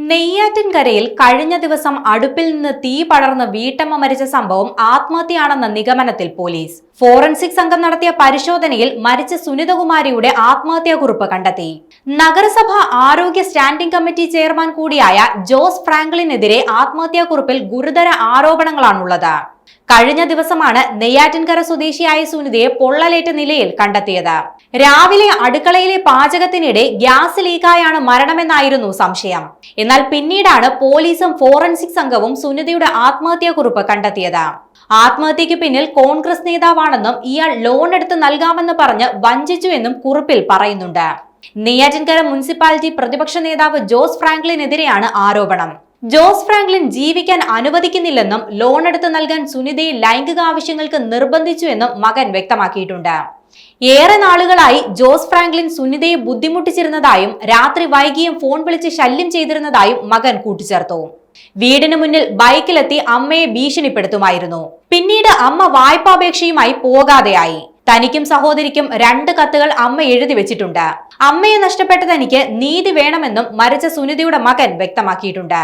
നെയ്യാറ്റിൻകരയിൽ കഴിഞ്ഞ ദിവസം അടുപ്പിൽ നിന്ന് തീ പടർന്ന് വീട്ടമ്മ മരിച്ച സംഭവം ആത്മഹത്യയാണെന്ന നിഗമനത്തിൽ പോലീസ്. ഫോറൻസിക് സംഘം നടത്തിയ പരിശോധനയിൽ മരിച്ച സുനിതകുമാരിയുടെ ആത്മഹത്യാക്കുറിപ്പ് കണ്ടെത്തി. നഗരസഭ ആരോഗ്യ സ്റ്റാൻഡിംഗ് കമ്മിറ്റി ചെയർമാൻ കൂടിയായ ജോസ് ഫ്രാങ്ക്ലിനെതിരെ ആത്മഹത്യാക്കുറിപ്പിൽ ഗുരുതര ആരോപണങ്ങളാണുള്ളത്. കഴിഞ്ഞ ദിവസമാണ് നെയ്യാറ്റിൻകര സ്വദേശിയായ സുനിതയെ പൊള്ളലേറ്റ നിലയിൽ കണ്ടെത്തിയത്. രാവിലെ അടുക്കളയിലെ പാചകത്തിനിടെ ഗ്യാസ് ലീക്കായാണ് മരണമെന്നായിരുന്നു സംശയം. എന്നാൽ പിന്നീടാണ് പോലീസും ഫോറൻസിക് സംഘവും സുനിതയുടെ ആത്മഹത്യാക്കുറിപ്പ് കണ്ടെത്തിയത്. ആത്മഹത്യക്ക് പിന്നിൽ കോൺഗ്രസ് നേതാവാണെന്നും ഇയാൾ ലോൺ എടുത്ത് നൽകാമെന്ന് പറഞ്ഞ് വഞ്ചിച്ചുവെന്നും കുറിപ്പിൽ പറയുന്നുണ്ട്. നെയ്യാറ്റിൻകര മുനിസിപ്പാലിറ്റി പ്രതിപക്ഷ നേതാവ് ജോസ് ഫ്രാങ്ക്ലിനെതിരെയാണ് ആരോപണം. ജോസ് ഫ്രാങ്ക്ലിൻ ജീവിക്കാൻ അനുവദിക്കുന്നില്ലെന്നും ലോൺ എടുത്ത് നൽകാൻ സുനിതയെ ലൈംഗിക ആവശ്യങ്ങൾക്ക് നിർബന്ധിച്ചുവെന്നും മകൻ വ്യക്തമാക്കിയിട്ടുണ്ട്. ഏറെ നാളുകളായി ജോസ് ഫ്രാങ്ക്ലിൻ സുനിതയെ ബുദ്ധിമുട്ടിച്ചിരുന്നതായും രാത്രി വൈകിയും ഫോൺ വിളിച്ച് ശല്യം ചെയ്തിരുന്നതായും മകൻ കൂട്ടിച്ചേർത്തു. വീടിന് മുന്നിൽ ബൈക്കിലെത്തി അമ്മയെ ഭീഷണിപ്പെടുത്തുമായിരുന്നു. പിന്നീട് അമ്മ വായ്പാപേക്ഷയുമായി പോകാതെയായി. തനിക്കും സഹോദരിക്കും 2 കത്തുകൾ അമ്മ എഴുതി വെച്ചിട്ടുണ്ട്. അമ്മയെ നഷ്ടപ്പെട്ട തനിക്ക് നീതി വേണമെന്നും മരിച്ച സുനിതയുടെ മകൻ വ്യക്തമാക്കിയിട്ടുണ്ട്.